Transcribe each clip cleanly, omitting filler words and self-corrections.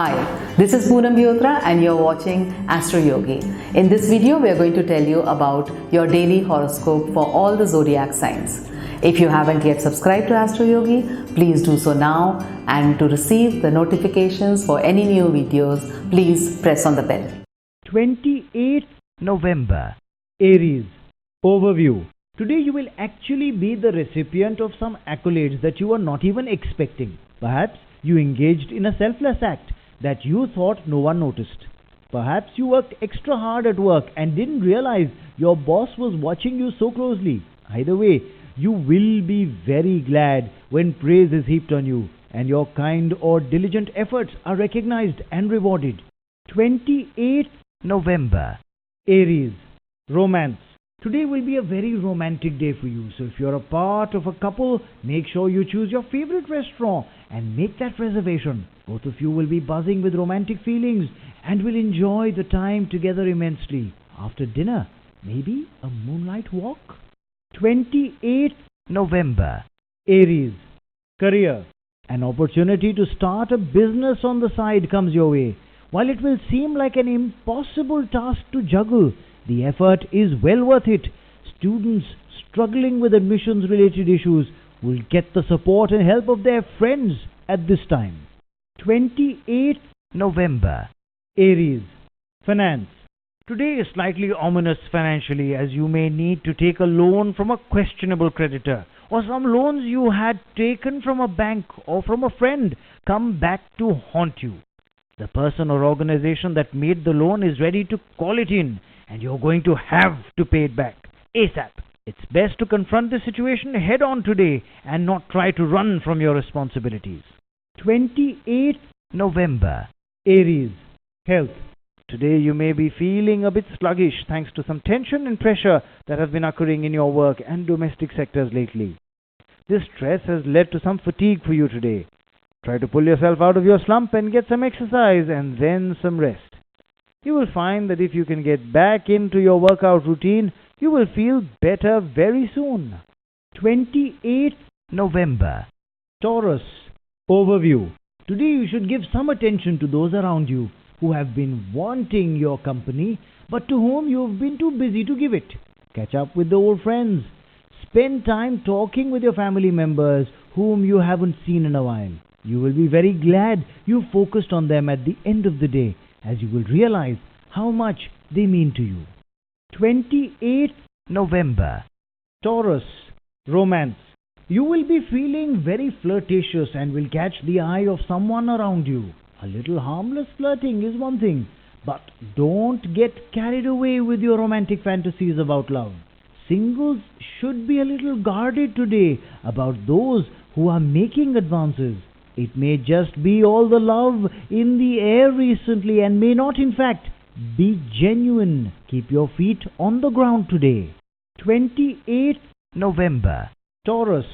Hi, this is Poonam Biotra and you're watching Astro Yogi. In this video, we are going to tell you about your daily horoscope for all the zodiac signs. If you haven't yet subscribed to Astro Yogi, please do so now, and to receive the notifications for any new videos, please press on the bell. 28th November, Aries. Overview. Today you will actually be the recipient of some accolades that you were not even expecting. Perhaps you engaged in a selfless act that you thought no one noticed. Perhaps you worked extra hard at work and didn't realize your boss was watching you so closely. Either way, you will be very glad when praise is heaped on you and your kind or diligent efforts are recognized and rewarded. 28th November, Aries. Romance. Today will be a very romantic day for you, so if you're a part of a couple, make sure you choose your favorite restaurant and make that reservation. Both of you will be buzzing with romantic feelings and will enjoy the time together immensely. After dinner, maybe a moonlight walk. 28th November, Aries. Career. An opportunity to start a business on the side comes your way. While it will seem like an impossible task to juggle, the effort is well worth it. Students struggling with admissions-related issues will get the support and help of their friends at this time. 28th November, Aries. Finance. Today is slightly ominous financially, as you may need to take a loan from a questionable creditor, or some loans you had taken from a bank or from a friend come back to haunt you. The person or organization that made the loan is ready to call it in, and you're going to have to pay it back ASAP. It's best to confront the situation head on today and not try to run from your responsibilities. 28th November, Aries. Health. Today you may be feeling a bit sluggish thanks to some tension and pressure that have been occurring in your work and domestic sectors lately. This stress has led to some fatigue for you today. Try to pull yourself out of your slump and get some exercise and then some rest. You will find that if you can get back into your workout routine, you will feel better very soon. 28th November, Taurus. Overview. Today you should give some attention to those around you who have been wanting your company, but to whom you have been too busy to give it. Catch up with the old friends. Spend time talking with your family members whom you haven't seen in a while. You will be very glad you focused on them at the end of the day, as you will realize how much they mean to you. 28th November, Taurus. Romance. You will be feeling very flirtatious and will catch the eye of someone around you. A little harmless flirting is one thing, but don't get carried away with your romantic fantasies about love. Singles should be a little guarded today about those who are making advances. It may just be all the love in the air recently and may not in fact be genuine. Keep your feet on the ground today. 28th November, Taurus.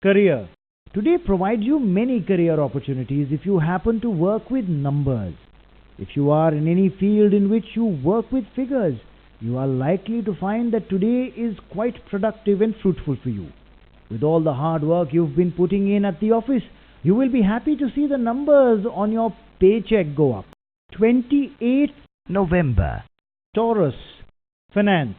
Career. Today provides you many career opportunities if you happen to work with numbers. If you are in any field in which you work with figures, you are likely to find that today is quite productive and fruitful for you. With all the hard work you've been putting in at the office, you will be happy to see the numbers on your paycheck go up. 28th November, Taurus. Finance.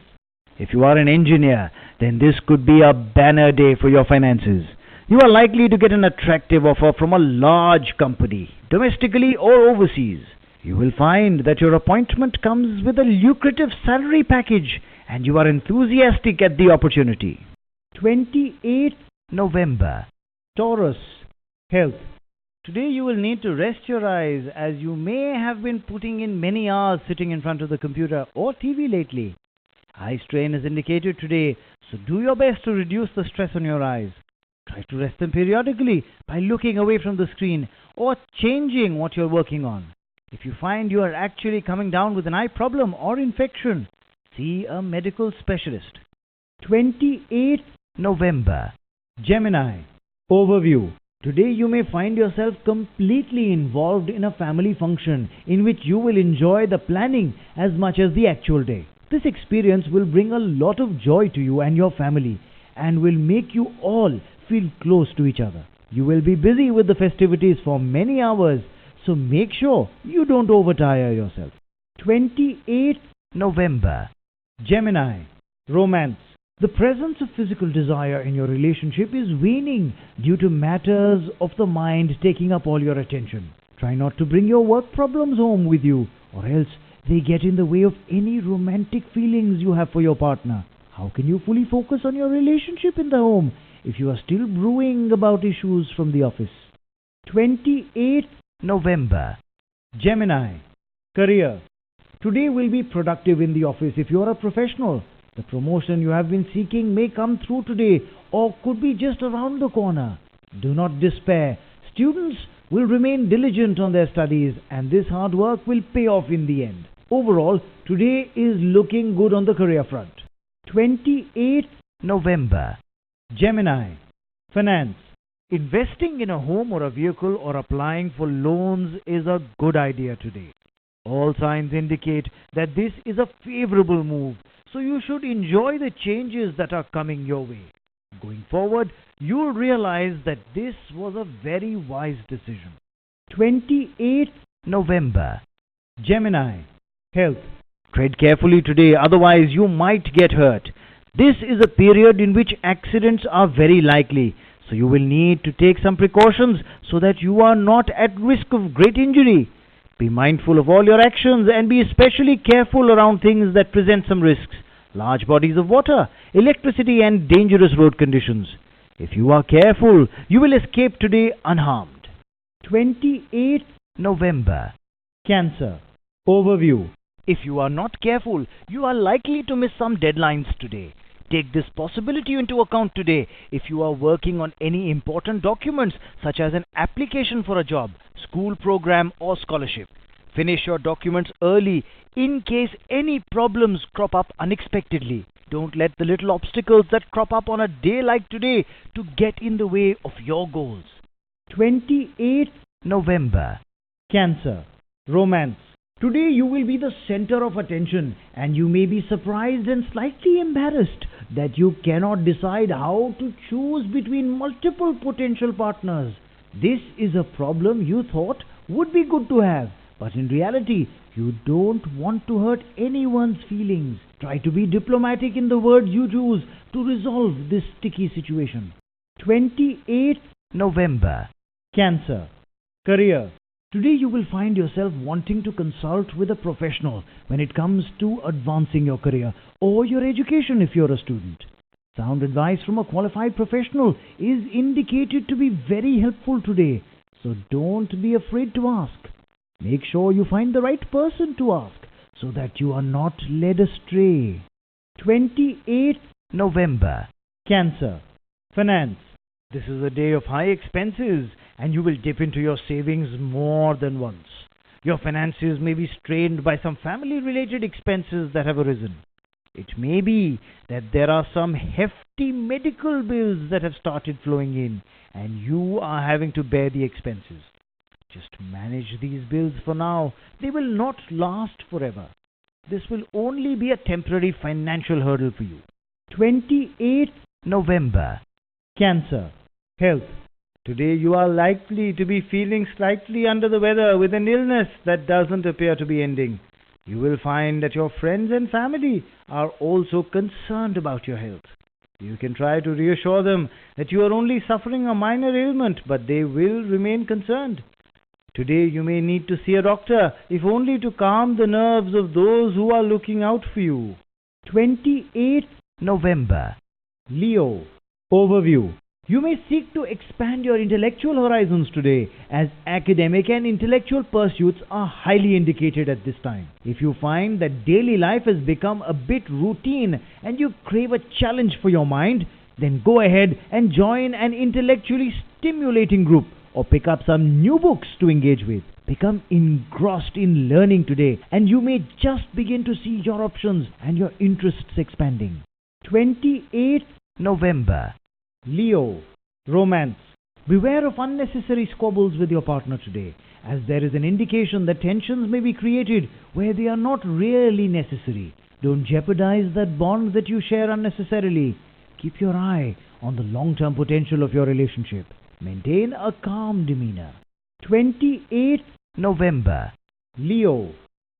If you are an engineer, then this could be a banner day for your finances. You are likely to get an attractive offer from a large company, domestically or overseas. You will find that your appointment comes with a lucrative salary package and you are enthusiastic at the opportunity. 28th November, Taurus. Health. Today you will need to rest your eyes, as you may have been putting in many hours sitting in front of the computer or TV lately. Eye strain is indicated today, so do your best to reduce the stress on your eyes. Try to rest them periodically by looking away from the screen or changing what you're working on. If you find you are actually coming down with an eye problem or infection, see a medical specialist. 28th November, Gemini. Overview. Today you may find yourself completely involved in a family function in which you will enjoy the planning as much as the actual day. This experience will bring a lot of joy to you and your family and will make you all feel close to each other. You will be busy with the festivities for many hours, so make sure you don't overtire yourself. 28th November, Gemini, romance. The presence of physical desire in your relationship is waning due to matters of the mind taking up all your attention. Try not to bring your work problems home with you, or else they get in the way of any romantic feelings you have for your partner. How can you fully focus on your relationship in the home if you are still brewing about issues from the office? 28th November, Gemini, career. Today will be productive in the office if you are a professional. The promotion you have been seeking may come through today or could be just around the corner. Do not despair. Students will remain diligent on their studies and this hard work will pay off in the end. Overall, today is looking good on the career front. 28th November, Gemini, finance. Investing in a home or a vehicle or applying for loans is a good idea today. All signs indicate that this is a favorable move, so you should enjoy the changes that are coming your way. Going forward, you'll realize that this was a very wise decision. 28th November, Gemini, health. Tread carefully today, otherwise you might get hurt. This is a period in which accidents are very likely, so you will need to take some precautions so that you are not at risk of great injury. Be mindful of all your actions and be especially careful around things that present some risks. Large bodies of water, electricity and dangerous road conditions. If you are careful, you will escape today unharmed. 28th November, Cancer, overview. If you are not careful, you are likely to miss some deadlines today. Take this possibility into account today if you are working on any important documents such as an application for a job, school program or scholarship. Finish your documents early in case any problems crop up unexpectedly. Don't let the little obstacles that crop up on a day like today to get in the way of your goals. 28th November, Cancer, romance. Today you will be the center of attention and you may be surprised and slightly embarrassed that you cannot decide how to choose between multiple potential partners. This is a problem you thought would be good to have, but in reality you don't want to hurt anyone's feelings. Try to be diplomatic in the words you choose to resolve this sticky situation. 28th November, Cancer, career. Today you will find yourself wanting to consult with a professional when it comes to advancing your career or your education if you're a student. Sound advice from a qualified professional is indicated to be very helpful today, so don't be afraid to ask. Make sure you find the right person to ask so that you are not led astray. 28th November, Cancer, finance. This is a day of high expenses and you will dip into your savings more than once. Your finances may be strained by some family-related expenses that have arisen. It may be that there are some hefty medical bills that have started flowing in and you are having to bear the expenses. Just manage these bills for now. They will not last forever. This will only be a temporary financial hurdle for you. 28th November, Cancer, health. Today you are likely to be feeling slightly under the weather with an illness that doesn't appear to be ending. You will find that your friends and family are also concerned about your health. You can try to reassure them that you are only suffering a minor ailment, but they will remain concerned. Today you may need to see a doctor, if only to calm the nerves of those who are looking out for you. 28th November, Leo, overview. You may seek to expand your intellectual horizons today, as academic and intellectual pursuits are highly indicated at this time. If you find that daily life has become a bit routine and you crave a challenge for your mind, then go ahead and join an intellectually stimulating group or pick up some new books to engage with. Become engrossed in learning today and you may just begin to see your options and your interests expanding. 28th November, Leo, romance. Beware of unnecessary squabbles with your partner today, as there is an indication that tensions may be created where they are not really necessary. Don't jeopardize that bond that you share unnecessarily. Keep your eye on the long-term potential of your relationship. Maintain a calm demeanor. 28th November. Leo.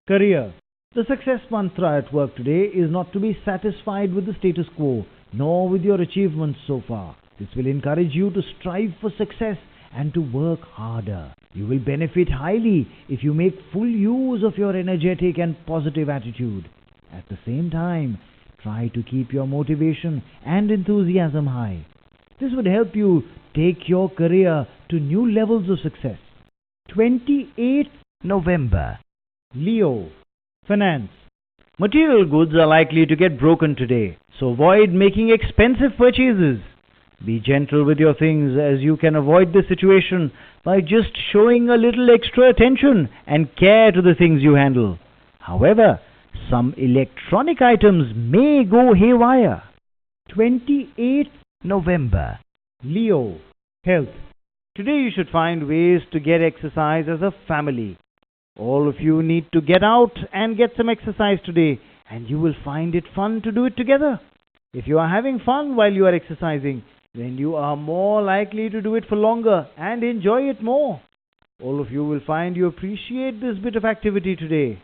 Career. The success mantra at work today is not to be satisfied with the status quo, nor with your achievements so far. This will encourage you to strive for success and to work harder. You will benefit highly if you make full use of your energetic and positive attitude. At the same time, try to keep your motivation and enthusiasm high. This would help you take your career to new levels of success. 28th November. Leo. Finance. Material goods are likely to get broken today, so avoid making expensive purchases. Be gentle with your things, as you can avoid this situation by just showing a little extra attention and care to the things you handle. However, some electronic items may go haywire. 28th November. Leo. Health. Today you should find ways to get exercise as a family. All of you need to get out and get some exercise today, and you will find it fun to do it together. If you are having fun while you are exercising, then you are more likely to do it for longer and enjoy it more. All of you will find you appreciate this bit of activity today.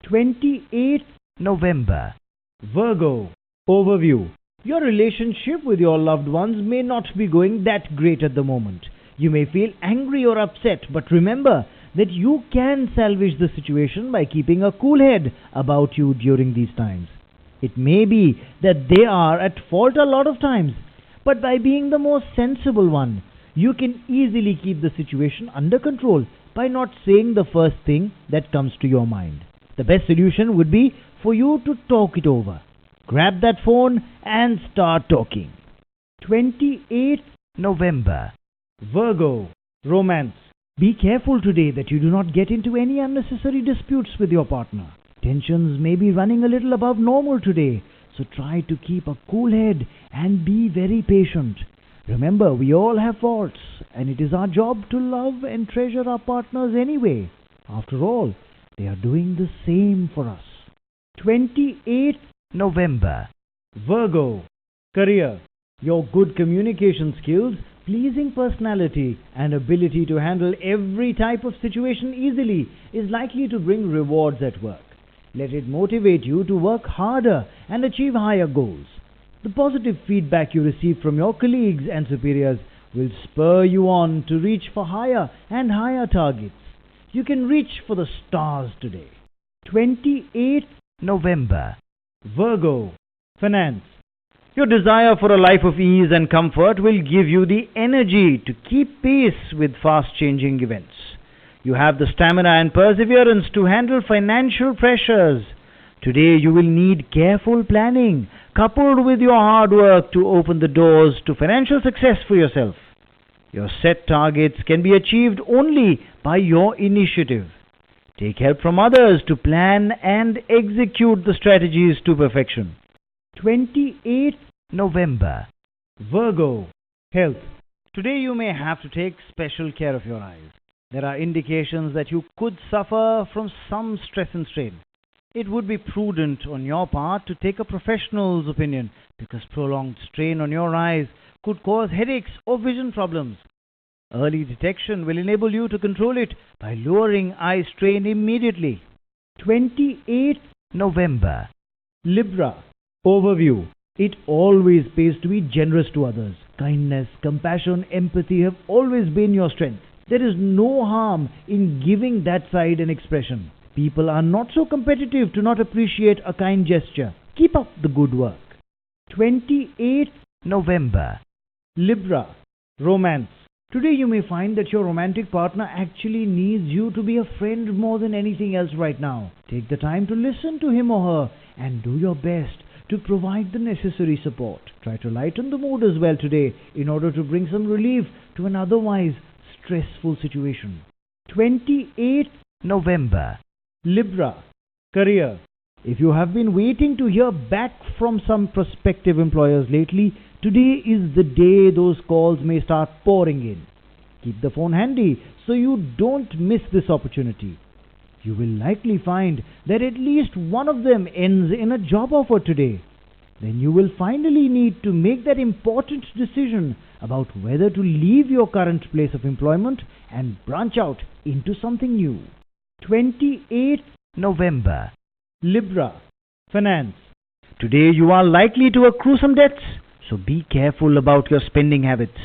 28th November. Virgo. Overview. Your relationship with your loved ones may not be going that great at the moment. You may feel angry or upset, but remember that you can salvage the situation by keeping a cool head about you during these times. It may be that they are at fault a lot of times, but by being the most sensible one, you can easily keep the situation under control by not saying the first thing that comes to your mind. The best solution would be for you to talk it over. Grab that phone and start talking. 28th November. Virgo. Romance. Be careful today that you do not get into any unnecessary disputes with your partner. Tensions may be running a little above normal today, so try to keep a cool head and be very patient. Remember, we all have faults, and it is our job to love and treasure our partners anyway. After all, they are doing the same for us. 28th November. Virgo. Career. Your good communication skills, pleasing personality, and ability to handle every type of situation easily is likely to bring rewards at work. Let it motivate you to work harder and achieve higher goals. The positive feedback you receive from your colleagues and superiors will spur you on to reach for higher and higher targets. You can reach for the stars today. 28th November. Virgo. Finance. Your desire for a life of ease and comfort will give you the energy to keep pace with fast-changing events. You have the stamina and perseverance to handle financial pressures. Today you will need careful planning, coupled with your hard work to open the doors to financial success for yourself. Your set targets can be achieved only by your initiative. Take help from others to plan and execute the strategies to perfection. 28th November. Virgo. Health. Today you may have to take special care of your eyes. There are indications that you could suffer from some stress and strain. It would be prudent on your part to take a professional's opinion, because prolonged strain on your eyes could cause headaches or vision problems. Early detection will enable you to control it by lowering eye strain immediately. 28th November. Libra. Overview. It always pays to be generous to others. Kindness, compassion, empathy have always been your strength. There is no harm in giving that side an expression. People are not so competitive to not appreciate a kind gesture. Keep up the good work. 28th November. Libra. Romance. Today you may find that your romantic partner actually needs you to be a friend more than anything else right now. Take the time to listen to him or her and do your best to provide the necessary support. Try to lighten the mood as well today in order to bring some relief to an otherwise stressful situation. 28th November. Libra. Career. If you have been waiting to hear back from some prospective employers lately, today is the day those calls may start pouring in. Keep the phone handy so you don't miss this opportunity. You will likely find that at least one of them ends in a job offer today. Then you will finally need to make that important decision about whether to leave your current place of employment and branch out into something new. 28th November, Libra, Finance. Today you are likely to accrue some debts, so be careful about your spending habits.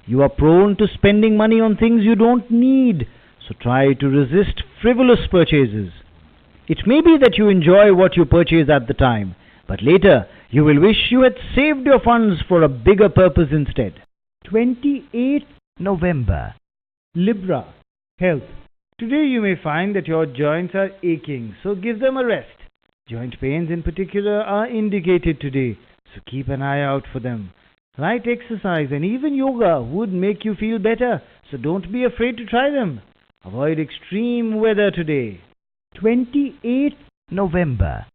You are prone to spending money on things you don't need, so try to resist frivolous purchases. It may be that you enjoy what you purchase at the time, but later you will wish you had saved your funds for a bigger purpose instead. 28th November, Libra, Health. Today you may find that your joints are aching, so give them a rest. Joint pains in particular are indicated today, so keep an eye out for them. Light exercise and even yoga would make you feel better, so don't be afraid to try them. Avoid extreme weather today. 28th November,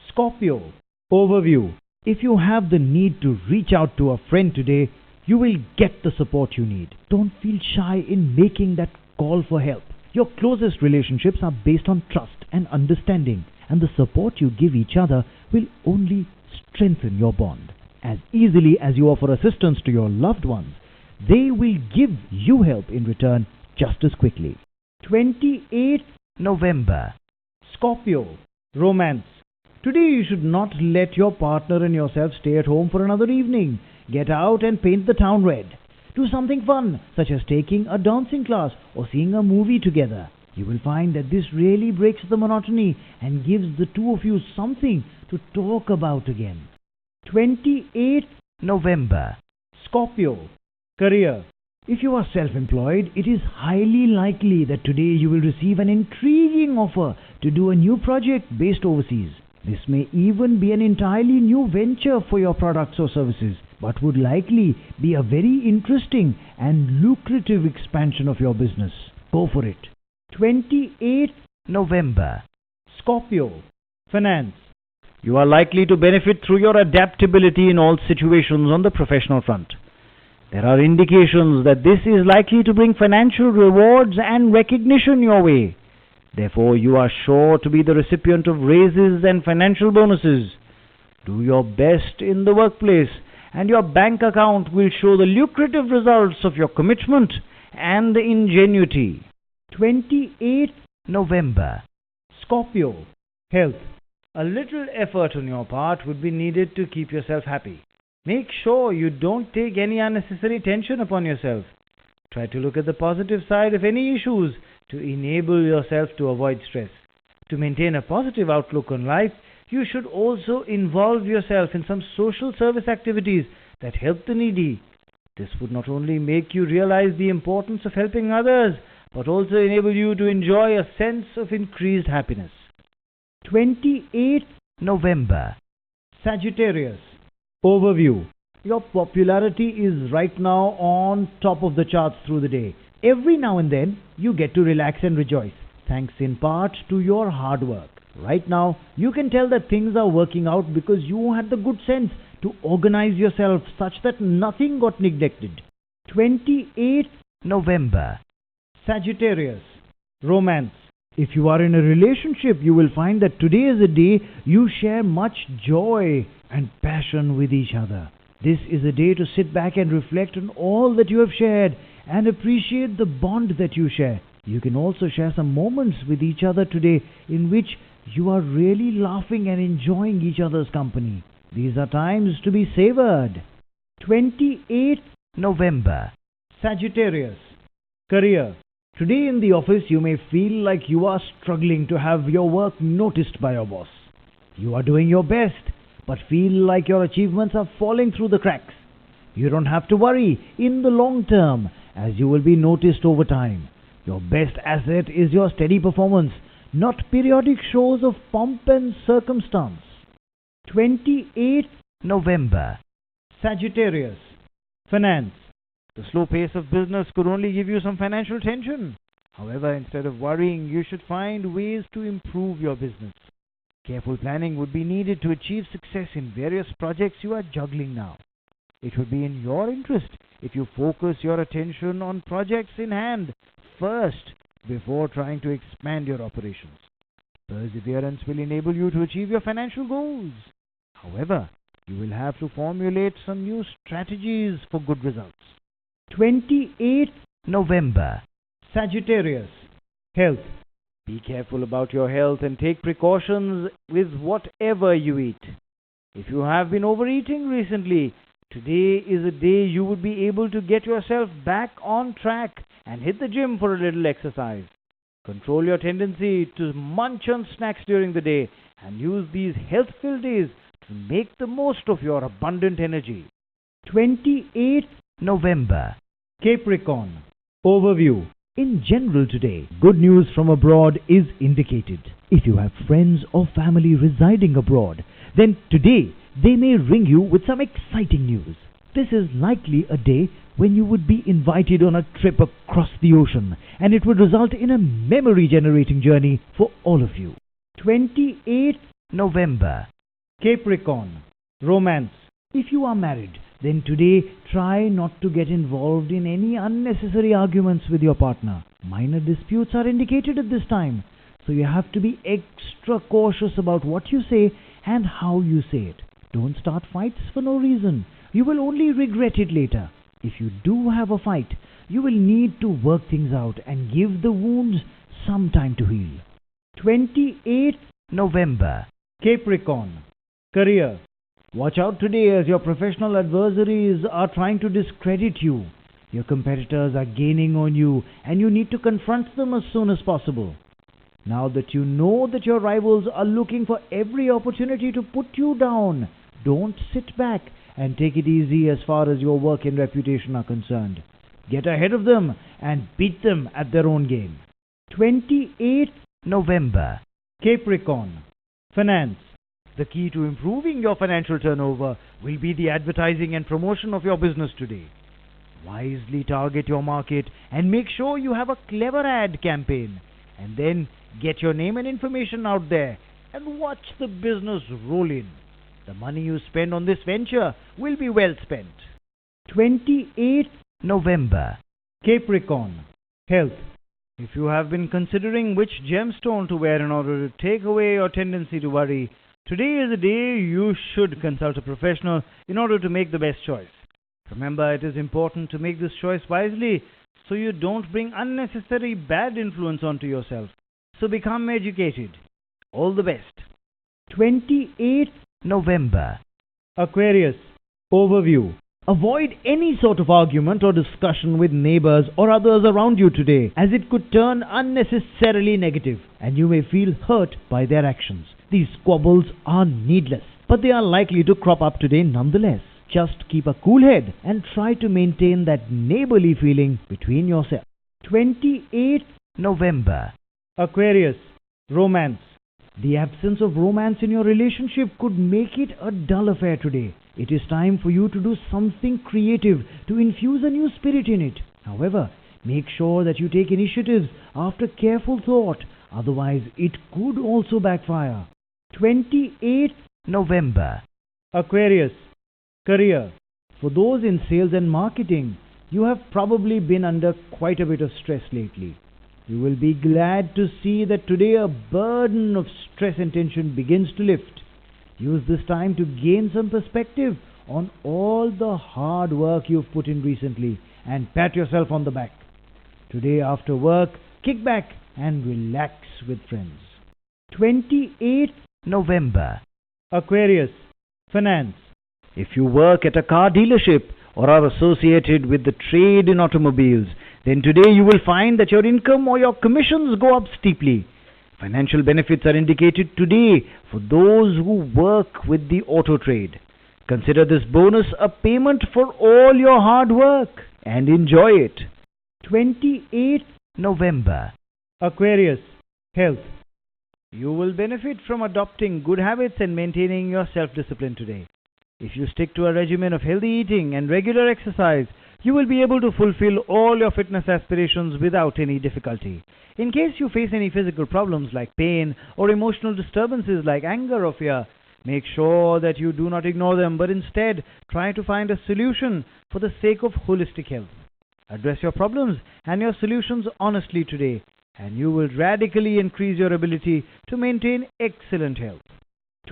Scorpio. Overview. If you have the need to reach out to a friend today, you will get the support you need. Don't feel shy in making that call for help. Your closest relationships are based on trust and understanding, and the support you give each other will only strengthen your bond. As easily as you offer assistance to your loved ones, they will give you help in return just as quickly. 28th November, Scorpio, Romance. Today you should not let your partner and yourself stay at home for another evening. Get out and paint the town red. Do something fun, such as taking a dancing class or seeing a movie together. You will find that this really breaks the monotony and gives the two of you something to talk about again. 28th November, Scorpio, Career. If you are self-employed, it is highly likely that today you will receive an intriguing offer to do a new project based overseas. This may even be an entirely new venture for your products or services, but would likely be a very interesting and lucrative expansion of your business. Go for it. 28th November, Scorpio, Finance. You are likely to benefit through your adaptability in all situations on the professional front. There are indications that this is likely to bring financial rewards and recognition your way. Therefore, you are sure to be the recipient of raises and financial bonuses. Do your best in the workplace, and your bank account will show the lucrative results of your commitment and ingenuity. 28th November, Scorpio, Health. A little effort on your part would be needed to keep yourself happy. Make sure you don't take any unnecessary tension upon yourself. Try to look at the positive side of any issues to enable yourself to avoid stress. To maintain a positive outlook on life, you should also involve yourself in some social service activities that help the needy. This would not only make you realize the importance of helping others, but also enable you to enjoy a sense of increased happiness. 28th November, Sagittarius. Overview. Your popularity is right now on top of the charts through the day. Every now and then, you get to relax and rejoice, thanks in part to your hard work. Right now, you can tell that things are working out because you had the good sense to organize yourself such that nothing got neglected. 28th November, Sagittarius, Romance. If you are in a relationship, you will find that today is a day you share much joy and passion with each other. This is a day to sit back and reflect on all that you have shared and appreciate the bond that you share. You can also share some moments with each other today in which you are really laughing and enjoying each other's company. These are times to be savored. 28th November, Sagittarius, Career. Today in the office, you may feel like you are struggling to have your work noticed by your boss. You are doing your best, but feel like your achievements are falling through the cracks. You don't have to worry in the long term, as you will be noticed over time. Your best asset is your steady performance, not periodic shows of pomp and circumstance. 28th November, Sagittarius, Finance. The slow pace of business could only give you some financial tension. However, instead of worrying, you should find ways to improve your business. Careful planning would be needed to achieve success in various projects you are juggling now. It would be in your interest if you focus your attention on projects in hand first before trying to expand your operations. Perseverance will enable you to achieve your financial goals. However, you will have to formulate some new strategies for good results. 28th November, Sagittarius, Health. Be careful about your health and take precautions with whatever you eat. If you have been overeating recently, today is a day you would be able to get yourself back on track and hit the gym for a little exercise. Control your tendency to munch on snacks during the day and use these health-filled days to make the most of your abundant energy. 28th November, Capricorn. Overview. In general today, good news from abroad is indicated. If you have friends or family residing abroad, then today they may ring you with some exciting news. This is likely a day when you would be invited on a trip across the ocean, and it would result in a memory-generating journey for all of you. 28th November, Capricorn. Romance. If you are married, then today try not to get involved in any unnecessary arguments with your partner. Minor disputes are indicated at this time, so you have to be extra cautious about what you say and how you say it. Don't start fights for no reason. You will only regret it later. If you do have a fight, you will need to work things out and give the wounds some time to heal. 28th November, Capricorn. Career. Watch out today as your professional adversaries are trying to discredit you. Your competitors are gaining on you and you need to confront them as soon as possible. Now that you know that your rivals are looking for every opportunity to put you down, don't sit back and take it easy as far as your work and reputation are concerned. Get ahead of them and beat them at their own game. 28th November, Capricorn. Finance. The key to improving your financial turnover will be the advertising and promotion of your business today. Wisely target your market and make sure you have a clever ad campaign. And then get your name and information out there and watch the business roll in. The money you spend on this venture will be well spent. 28th November, Capricorn. Health. If you have been considering which gemstone to wear in order to take away your tendency to worry, today is a day you should consult a professional in order to make the best choice. Remember, it is important to make this choice wisely so you don't bring unnecessary bad influence onto yourself. So become educated. All the best. 28th November, Aquarius. Overview. Avoid any sort of argument or discussion with neighbors or others around you today, as it could turn unnecessarily negative and you may feel hurt by their actions. These squabbles are needless, but they are likely to crop up today nonetheless. Just keep a cool head and try to maintain that neighborly feeling between yourselves. 28th November, Aquarius. Romance. The absence of romance in your relationship could make it a dull affair today. It is time for you to do something creative to infuse a new spirit in it. However, make sure that you take initiatives after careful thought, otherwise it could also backfire. 28th November, Aquarius. Career. For those in sales and marketing, you have probably been under quite a bit of stress lately. You will be glad to see that today a burden of stress and tension begins to lift. Use this time to gain some perspective on all the hard work you've put in recently and pat yourself on the back. Today after work, kick back and relax with friends. 28th November, Aquarius. Finance. If you work at a car dealership or are associated with the trade in automobiles, then today you will find that your income or your commissions go up steeply. Financial benefits are indicated today for those who work with the auto trade. Consider this bonus a payment for all your hard work and enjoy it. 28th November, Aquarius. Health. You will benefit from adopting good habits and maintaining your self-discipline today. If you stick to a regimen of healthy eating and regular exercise, you will be able to fulfill all your fitness aspirations without any difficulty. In case you face any physical problems like pain or emotional disturbances like anger or fear, make sure that you do not ignore them, but instead try to find a solution for the sake of holistic health. Address your problems and your solutions honestly today, and you will radically increase your ability to maintain excellent health.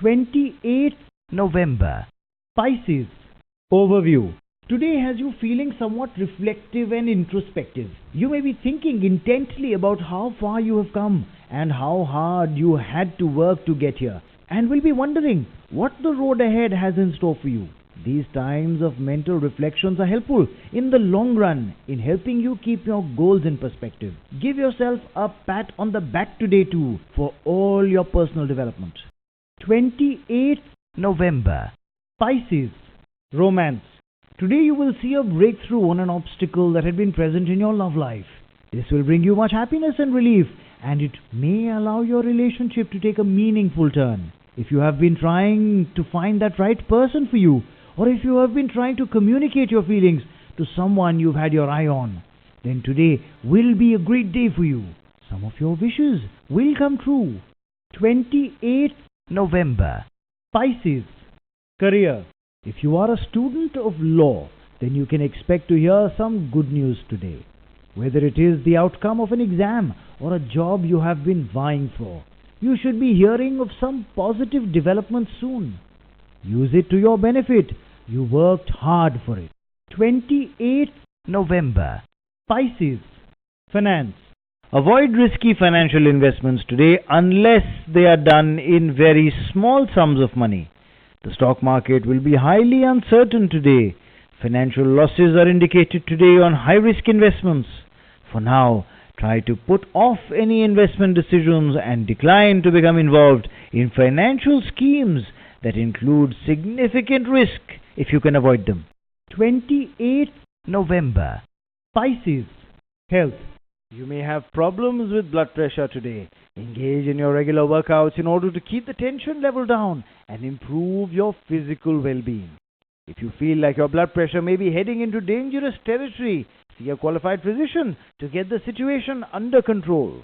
28th November, Pisces. Overview. today has you feeling somewhat reflective and introspective. You may be thinking intently about how far you have come and how hard you had to work to get here, and will be wondering what the road ahead has in store for you. These times of mental reflections are helpful in the long run in helping you keep your goals in perspective. Give yourself a pat on the back today too for all your personal development. 28th November, Pisces, romance. Today you will see a breakthrough on an obstacle that had been present in your love life. This will bring you much happiness and relief, and it may allow your relationship to take a meaningful turn. If you have been trying to find that right person for you, or if you have been trying to communicate your feelings to someone you've had your eye on, then today will be a great day for you. Some of your wishes will come true. 28th November, Pisces, career. If you are a student of law, then you can expect to hear some good news today. Whether it is the outcome of an exam or a job you have been vying for, you should be hearing of some positive development soon. Use it to your benefit. You worked hard for it. 28th November, Pisces, finance. Avoid risky financial investments today unless they are done in very small sums of money. The stock market will be highly uncertain today. Financial losses are indicated today on high-risk investments. For now, try to put off any investment decisions and decline to become involved in financial schemes that include significant risk if you can avoid them. 28th November, Pisces, health. You may have problems with blood pressure today. Engage in your regular workouts in order to keep the tension level down and improve your physical well-being. If you feel like your blood pressure may be heading into dangerous territory, see a qualified physician to get the situation under control.